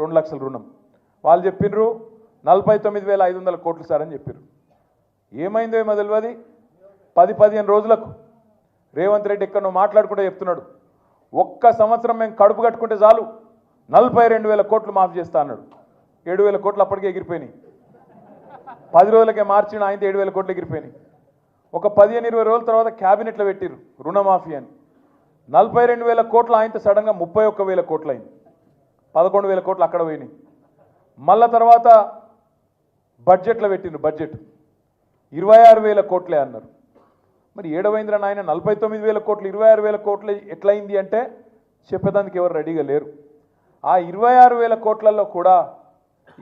2 లక్షల రుణం. వాళ్ళు చెప్పినారు 49,500 కోట్లు సార్ అని చెప్పారు. ఏమైందో ఏమో తెలియదు. 10-15 రోజులకు రేవంత్ రెడ్డి ఎక్కడో మాట్లాడుకుంటే చెప్తున్నాడు, ఒక్క సంవత్సరం మేము కడుపు కట్టుకుంటే చాలు 42,000 కోట్లు మాఫీ చేస్తా అన్నాడు. 7,000 కోట్లు అప్పటికే ఎగిరిపోయినాయి. 10 రోజులకే మార్చిన ఆయన 7,000 కోట్లు ఎగిరిపోయినాయి. ఒక 15-20 రోజుల తర్వాత క్యాబినెట్లో పెట్టిరు రుణమాఫీ అని. 42,000 కోట్లు ఆయనతో సడన్గా 31,000 కోట్లు అయింది. 11,000 కోట్లు అక్కడ పోయినాయి. మళ్ళా తర్వాత బడ్జెట్లో పెట్టిండ్రు, బడ్జెట్ 26,000 కోట్లే అన్నారు. మరి ఏడవైంద్ర నాయన 49,000 కోట్లు 26,000 కోట్లు ఎట్లయింది అంటే చెప్పేదానికి ఎవరు రెడీగా లేరు. ఆ 26,000 కోట్లలో కూడా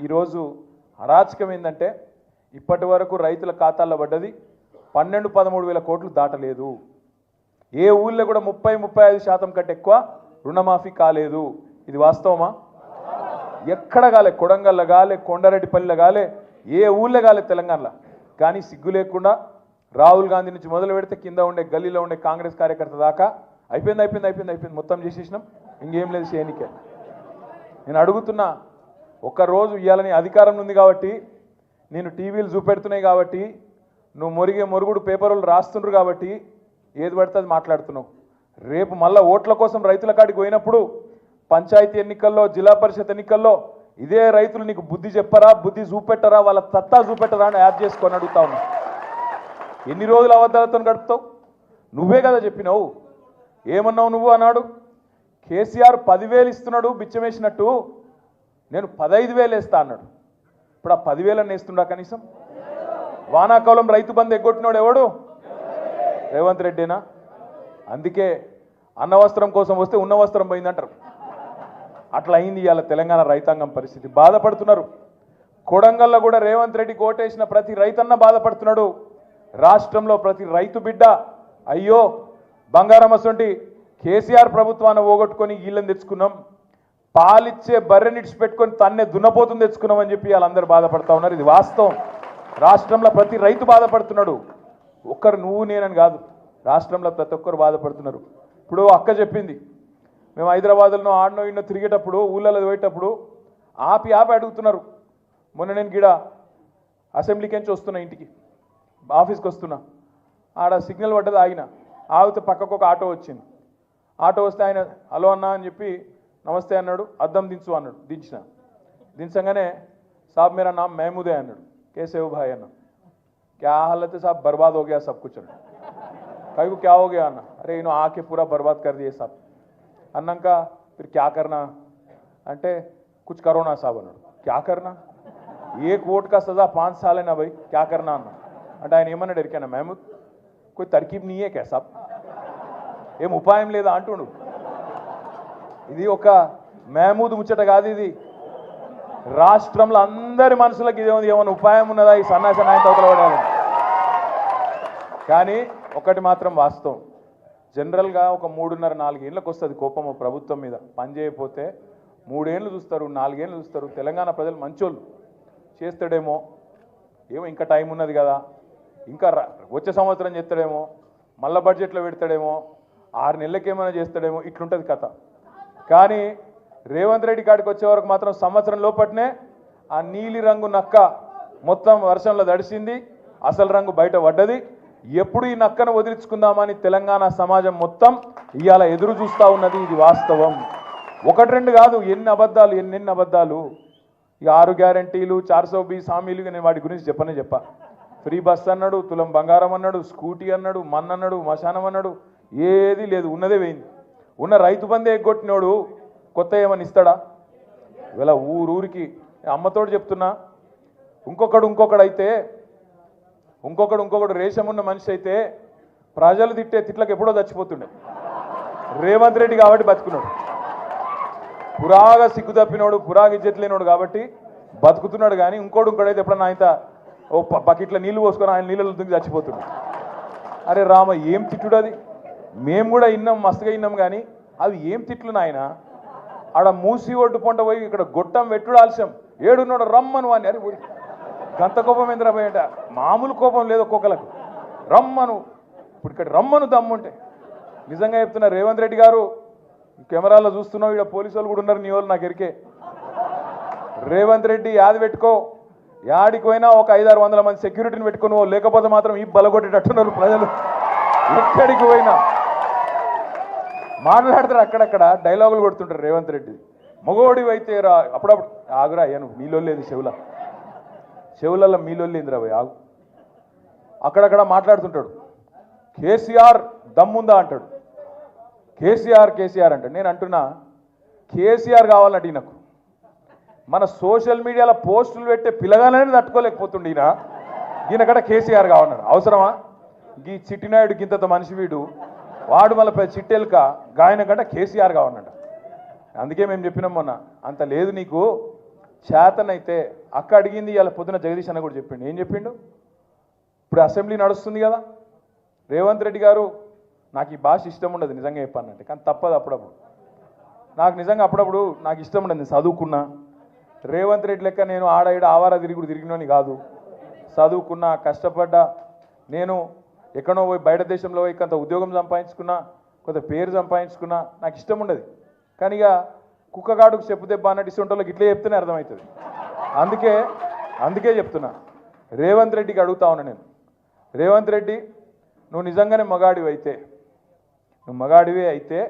ఈరోజు అరాచకం ఏంటంటే ఇప్పటి వరకు రైతుల ఖాతాల్లో పడ్డది 12-13,000 కోట్లు దాటలేదు. ఏ ఊళ్ళో కూడా 30-35% కంటే ఎక్కువ రుణమాఫీ కాలేదు. ఇది వాస్తవమా? ఎక్కడ కాలే, కొడంగల్లో కాలే, కొండారెడ్డిపల్లిలో కాలే, ఏ ఊళ్ళో కాలే తెలంగాణలో. కానీ సిగ్గు లేకుండా రాహుల్ గాంధీ నుంచి మొదలు పెడితే కింద ఉండే గల్లీలో ఉండే కాంగ్రెస్ కార్యకర్త దాకా అయిపోయింది మొత్తం చేసేసినాం, ఇంకేం లేదు చేయనికే. నేను అడుగుతున్నా, ఒక్కరోజు ఇవ్వాలని అధికారం ఉంది కాబట్టి, నేను టీవీలు చూపెడుతున్నాయి కాబట్టి, నువ్వు మొరుగుడు పేపర్లు రాస్తుండ్రు కాబట్టి ఏది పడితే అది మాట్లాడుతున్నావు. రేపు మళ్ళీ ఓట్ల కోసం రైతుల కాడికి పోయినప్పుడు పంచాయతీ ఎన్నికల్లో, జిల్లా పరిషత్ ఎన్నికల్లో ఇదే రైతులు నీకు బుద్ధి చెప్పరా, బుద్ధి చూపెట్టరా, వాళ్ళ సత్తా చూపెట్టరా అని యాడ్ చేసుకొని అడుగుతా ఉన్నా. ఎన్ని రోజులు అబద్ధాలతో గడుపుతావు? నువ్వే కదా చెప్పినావు. ఏమన్నావు నువ్వు అన్నాడు, కేసీఆర్ 10,000 ఇస్తున్నాడు బిచ్చమేసినట్టు, నేను 15,000 వేస్తా అన్నాడు. ఇప్పుడు ఆ 10,000 వేస్తుండా కనీసం? వానాకాలం రైతు బంధు ఎగ్గొట్టినాడు ఎవడు? రేవంత్ రెడ్డినా? అందుకే అన్న వస్త్రం కోసం వస్తే ఉన్న వస్త్రం పోయిందంటారు. అట్లా అయింది ఇవాళ తెలంగాణ రైతాంగం పరిస్థితి. బాధపడుతున్నారు. కొడంగల్లో కూడా రేవంత్ రెడ్డికి ఓటేసిన ప్రతి రైతన్న బాధపడుతున్నాడు. రాష్ట్రంలో ప్రతి రైతు బిడ్డ అయ్యో బంగారం అసొంటి కేసీఆర్ ప్రభుత్వాన్ని పోగొట్టుకొని వీళ్ళని తెచ్చుకున్నాం, పాలిచ్చే బర్రెనిడ్స్ పెట్టుకొని తన్నే దున్నపోతుని తెచ్చుకున్నాం అని చెప్పి వాళ్ళందరూ బాధపడతా ఉన్నారు. ఇది వాస్తవం. రాష్ట్రంలో ప్రతి రైతు బాధపడుతున్నాడు. ఒక్కరు నువ్వు నేనని కాదు, రాష్ట్రంలో ప్రతి ఒక్కరు బాధపడుతున్నారు. ఇప్పుడు అక్క చెప్పింది, మేము హైదరాబాద్లో ఆడనో ఇన్నో తిరిగేటప్పుడు ఊళ్ళలో పోయేటప్పుడు ఆపి అడుగుతున్నారు. మొన్న నేను గిడ అసెంబ్లీకి నుంచి వస్తున్నా, ఇంటికి ఆఫీస్కి వస్తున్నా, ఆడ సిగ్నల్ పడ్డది, ఆగిన. ఆగితే పక్కకు ఒక ఆటో వచ్చింది. ఆటో వస్తే ఆయన హలో అన్నా అని చెప్పి నమస్తే అన్నాడు, అద్దం దించు అన్నాడు. దించగానే సాబ్ మేరా నామ్ మహమూదే అన్నాడు. कैसे हो भाई अन्ना? क्या हालत है साहब? बर्बाद हो गया सब कुछ। कहीं को क्या हो गया अन्ना? अरे इन्हों आके पूरा बर्बाद कर दिए साहब। अन्ना का फिर क्या करना అంటే कुछ करो ना साहब అన్నాడు. क्या करना? एक वोट का सजा 5 साल है ना भाई, क्या करना అన్నా. అంటే ఆయన ఏమన్నాడు ఎరికేనా, మహమూద్ कोई तरकीब नहीं है क्या साहब? ఏం ఉపాయం లేదా అంటుండు. ఇది ఒక మహమూద్ ముచ్చట కాదు, ఇది రాష్ట్రంలో అందరి మనసులకు ఇదే ఉంది. ఏమైనా ఉపాయం ఉన్నదా ఈ సన్నాసి నాయన తోకలపడాలని? కానీ ఒకటి మాత్రం వాస్తవం, జనరల్గా ఒక 3.5-4 ఏళ్ళకి వస్తుంది కోపం ప్రభుత్వం మీద. పని చేయకపోతే 3 ఏళ్ళు చూస్తారు, 4 ఏళ్ళు చూస్తారు. తెలంగాణ ప్రజలు మంచోళ్ళు, చేస్తాడేమో, ఏమో ఇంకా టైం ఉన్నది కదా, ఇంకా వచ్చే సంవత్సరం చేస్తాడేమో, మళ్ళా బడ్జెట్లో పెడతాడేమో, 6 నెలలకేమైనా చేస్తాడేమో, ఇట్లుంటుంది కథ. కానీ రేవంత్ రెడ్డి కాడికి వచ్చే వరకు మాత్రం సంవత్సరం లోపట్నే ఆ నీలి రంగు నక్క మొత్తం వర్షంలో తడిసింది, అసలు రంగు బయట పడ్డది. ఎప్పుడు ఈ నక్కను వదిలించుకుందామని తెలంగాణ సమాజం మొత్తం ఇవాళ ఎదురు చూస్తూ ఉన్నది. ఇది వాస్తవం. 1-2 కాదు, ఎన్ని అబద్ధాలు. ఈ 6 గ్యారంటీలు, 420 హామీలు, నేను వాటి గురించి చెప్పా. ఫ్రీ బస్ అన్నాడు, తులం బంగారం అన్నాడు, స్కూటీ అన్నాడు, మన్ అన్నాడు, మశానం అన్నాడు, ఏది లేదు, ఉన్నదే పోయింది. ఉన్న రైతు బంధే ఎగ్గొట్టినోడు కొత్త ఏమని ఇస్తాడా? ఇవాళ ఊరికి అమ్మతోడు చెప్తున్నా, ఇంకొకడు అయితే ఇంకొకడు రేషం ఉన్న మనిషి అయితే ప్రజలు తిట్టే తిట్లకు ఎప్పుడో చచ్చిపోతుండే. రేవంత్ రెడ్డి కాబట్టి బతుకున్నాడు. పురాగా సిగ్గు తప్పినోడు, పురాగా ఇజ్జత్ లేనోడు కాబట్టి బతుకుతున్నాడు. కానీ ఇంకోడైతే ఎప్పుడన్నా ఆయన ఓ బకెట్లో నీళ్లు పోసుకొని ఆయన నీళ్ళలో దిగి చచ్చిపోతుండే. అరే రామ, ఏం తిట్టుడు అది? మేము కూడా విన్నాం, మస్తుగా విన్నాం. కానీ అవి ఏం తిట్లు నాయన? ఆడ మూసి ఒడ్డు పొంట పోయి ఇక్కడ గొట్టం వెట్టుడు ఆలస్యం, ఏడున్నాడు రమ్మను అని. అరే గంత కోపం ఏంద్రా పోయేట? మామూలు కోపం లేదు ఒక్కొక్కలకు. రమ్మను, ఇప్పుడు ఇక్కడ రమ్మను దమ్ముంటే. నిజంగా చెప్తున్నా, రేవంత్ రెడ్డి గారు కెమెరాలో చూస్తున్నావు, ఇక్కడ పోలీసు వాళ్ళు కూడా ఉన్నారు, నీ వాళ్ళు నాకు ఎరికే. రేవంత్ రెడ్డి యాది పెట్టుకో, యాడికి పోయినా ఒక 500-600 మంది సెక్యూరిటీని పెట్టుకుని లేకపోతే మాత్రం ఈ బలగొట్టేటట్టున్నారు ప్రజలు. ఎక్కడికి పోయినా మాట్లాడతారు, అక్కడక్కడ డైలాగులు కొడుతుంటారు రేవంత్ రెడ్డి. మగోడి అయితే రా, అప్పుడప్పుడు ఆగురా అయ్యాను మీలో లేదు చెవులలో మీలో లేదురా పోయి ఆగు. అక్కడక్కడ మాట్లాడుతుంటాడు. కేసీఆర్ దమ్ముందా అంటాడు. కేసీఆర్ అంటాడు. నేను అంటున్నా కేసీఆర్ కావాలంటే ఈయనకు మన సోషల్ మీడియాలో పోస్టులు పెట్టే పిల్లగానే తట్టుకోలేకపోతుండే ఈయనకడ కేసీఆర్ కావాలన్నాడు. అవసరమా? ఈ చిట్టినాయుడు గింత మనిషి వీడు, వాడు మళ్ళీ చిట్టెలుక గాయన కంటే కేసీఆర్ కావాలన్నాడు. అందుకే మేము చెప్పినాం మొన్న, అంత లేదు నీకు, చేతనైతే అక్క అడిగింది. ఇలా పొద్దున జగదీష్ అన్న కూడా చెప్పిండు. ఏం చెప్పిండు? ఇప్పుడు అసెంబ్లీ నడుస్తుంది కదా, రేవంత్ రెడ్డి గారు నాకు ఈ భాష ఇష్టం ఉండదు నిజంగా చెప్పానంటే, కానీ తప్పదు అప్పుడప్పుడు. నాకు నిజంగా అప్పుడప్పుడు నాకు ఇష్టం ఉండదు. నేను చదువుకున్నా, రేవంత్ రెడ్డి లెక్క నేను ఆడ ఈడ ఆవారా తిరిగినోని కాదు. చదువుకున్నా, కష్టపడ్డా, నేను ఎక్కడో పోయి బయట దేశంలో పోయి కొంత ఉద్యోగం సంపాదించుకున్నా, కొంత పేరు సంపాదించుకున్నా, నాకు ఇష్టం ఉండదు. కానీ ఇక కుక్కగాడుకు చెప్పు దెబ్బ అన్నట్టు ఇసుంటోళ్ళకి ఇట్లే చెప్తేనే అర్థమవుతుంది. అందుకే చెప్తున్నా, రేవంత్ రెడ్డికి అడుగుతా ఉన్నా నేను, రేవంత్ రెడ్డి నువ్వు నిజంగానే మగాడివే అయితే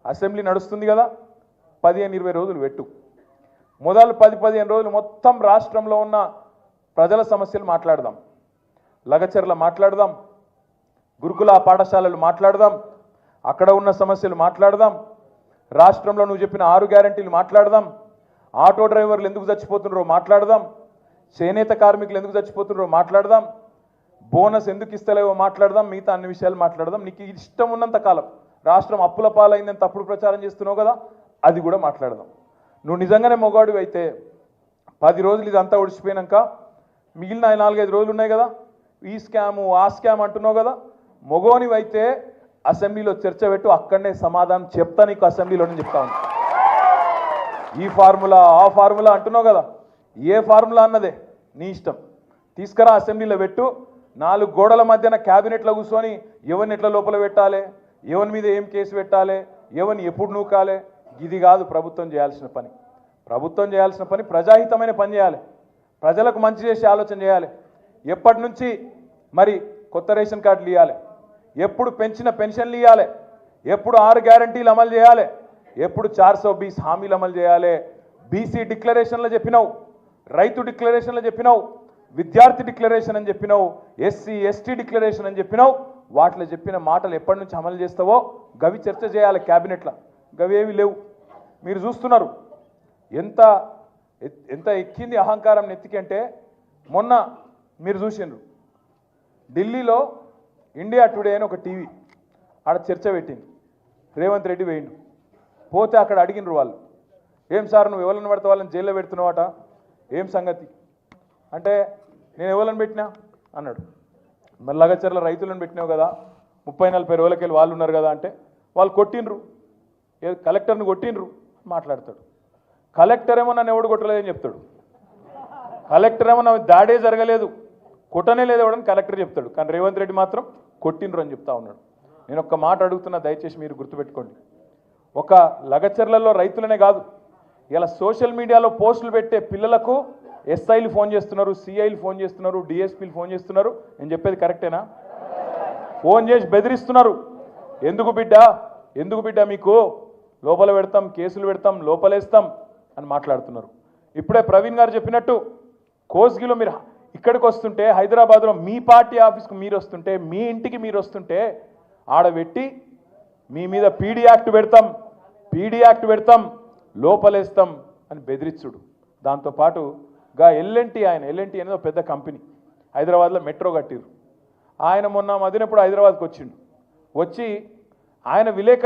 అసెంబ్లీ నడుస్తుంది కదా, 15-20 రోజులు పెట్టు. మొదలు 10-15 రోజులు మొత్తం రాష్ట్రంలో ఉన్న ప్రజల సమస్యలు మాట్లాడదాం. లగచర్ల మాట్లాడదాం, గురుకుల పాఠశాలలు మాట్లాడదాం, అక్కడ ఉన్న సమస్యలు మాట్లాడదాం, రాష్ట్రంలో నువ్వు చెప్పిన 6 గ్యారెంటీలు మాట్లాడదాం, ఆటో డ్రైవర్లు ఎందుకు చచ్చిపోతున్నారో మాట్లాడదాం, చేనేత కార్మికులు ఎందుకు చచ్చిపోతున్నారో మాట్లాడదాం, బోనస్ ఎందుకు ఇస్తలేవో మాట్లాడదాం, మిగతా అన్ని విషయాలు మాట్లాడదాం. నీకు ఇష్టం ఉన్నంత కాలం రాష్ట్రం అప్పుల పాలైందని తప్పుడు ప్రచారం చేస్తున్నావు కదా, అది కూడా మాట్లాడదాం. నువ్వు నిజంగానే మొగాడు అయితే 10 రోజులు ఇదంతా ఒడిచిపోయినాక మిగిలిన 4-5 రోజులు ఉన్నాయి కదా, ఈ స్కాము ఆ స్కామ్ అంటున్నావు కదా, మొగోనివైతే అసెంబ్లీలో చర్చ పెట్టు, అక్కడనే సమాధానం చెప్తా నీకు అసెంబ్లీలోనే చెప్తా ఉన్నా. ఈ ఫార్ములా ఆ ఫార్ములా అంటున్నావు కదా, ఏ ఫార్ములా అన్నదే నీ ఇష్టం, తీసుకురా అసెంబ్లీలో పెట్టు. 4 గోడల మధ్యన క్యాబినెట్లో కూర్చొని ఎవరిని ఎట్లా లోపల పెట్టాలి, ఎవరి మీద ఏం కేసు పెట్టాలి, ఎవరిని ఎప్పుడు నూకాలి, ఇది కాదు ప్రభుత్వం చేయాల్సిన పని. ప్రభుత్వం చేయాల్సిన పని ప్రజాహితమైన పని చేయాలి, ప్రజలకు మంచి చేసే ఆలోచన చేయాలి. ఎప్పటి నుంచి మరి కొత్త రేషన్ కార్డులు ఇవ్వాలి, ఎప్పుడు పెంచిన పెన్షన్లు ఇవ్వాలి, ఎప్పుడు 6 గ్యారంటీలు అమలు చేయాలి, ఎప్పుడు 420 హామీలు అమలు చేయాలి. బీసీ డిక్లరేషన్లో చెప్పినావు, రైతు డిక్లరేషన్లో చెప్పినావు, విద్యార్థి డిక్లరేషన్ అని చెప్పినావు, ఎస్సీ ఎస్టీ డిక్లరేషన్ అని చెప్పినావు. వాటిలో చెప్పిన మాటలు ఎప్పటి నుంచి అమలు చేస్తావో గవి చర్చ చేయాలి క్యాబినెట్లో. గవేవి లేవు. మీరు చూస్తున్నారు ఎంత ఎంత ఎక్కింది అహంకారం నెత్తికంటే. మొన్న మీరు చూసిండ్రు ఢిల్లీలో ఇండియా టుడే అని ఒక టీవీ ఆడ చర్చ పెట్టింది. రేవంత్ రెడ్డి వేయండు, పోతే అక్కడ అడిగినరు వాళ్ళు, ఏం సార్ నువ్వు ఎవరిని పడితే వాళ్ళని జైల్లో పెడుతున్నావట, ఏం సంగతి అంటే, నేను ఎవరిని పెట్టినా అన్నాడు. మరి లగచర్ల రైతులను పెట్టినావు కదా, 30-40 రోజులకి వెళ్ళి వాళ్ళు ఉన్నారు కదా అంటే, వాళ్ళు కొట్టినరు, కలెక్టర్ని కొట్టినరు మాట్లాడతాడు. కలెక్టర్ ఏమో నన్ను ఎవడు కొట్టలేదని చెప్తాడు. కలెక్టర్ ఏమో నా దాడే జరగలేదు, కొట్టనే లేదు ఎవడని కలెక్టర్ చెప్తాడు. కానీ రేవంత్ రెడ్డి మాత్రం కొట్టినరు అని చెప్తా ఉన్నాడు. నేను ఒక్క మాట అడుగుతున్నా, దయచేసి మీరు గుర్తుపెట్టుకోండి. ఒక లగచర్లలో రైతులనే కాదు, ఇలా సోషల్ మీడియాలో పోస్టులు పెట్టే పిల్లలకు ఎస్ఐలు ఫోన్ చేస్తున్నారు, సిఐలు ఫోన్ చేస్తున్నారు, డిఎస్పీలు ఫోన్ చేస్తున్నారు. నేను చెప్పేది కరెక్టేనా? ఫోన్ చేసి బెదిరిస్తున్నారు. ఎందుకు బిడ్డ మీకు లోపల పెడతాం, కేసులు పెడతాం, లోపలేస్తాం అని మాట్లాడుతున్నారు. ఇప్పుడే ప్రవీణ్ గారు చెప్పినట్టు కోస్గిలో మీరు ఇక్కడికి వస్తుంటే, హైదరాబాద్లో మీ పార్టీ ఆఫీస్కి మీరు వస్తుంటే, మీ ఇంటికి మీరు వస్తుంటే ఆడబెట్టి మీ మీద పీడీ యాక్ట్ పెడతాం, లోపలేస్తాం అని బెదిరించుడు. దాంతోపాటు ఎల్ఎన్టీ అనేది ఒక పెద్ద కంపెనీ, హైదరాబాద్లో మెట్రో కట్టిరు. ఆయన మొన్న మదినప్పుడు హైదరాబాద్కి వచ్చి ఆయన విలేకరు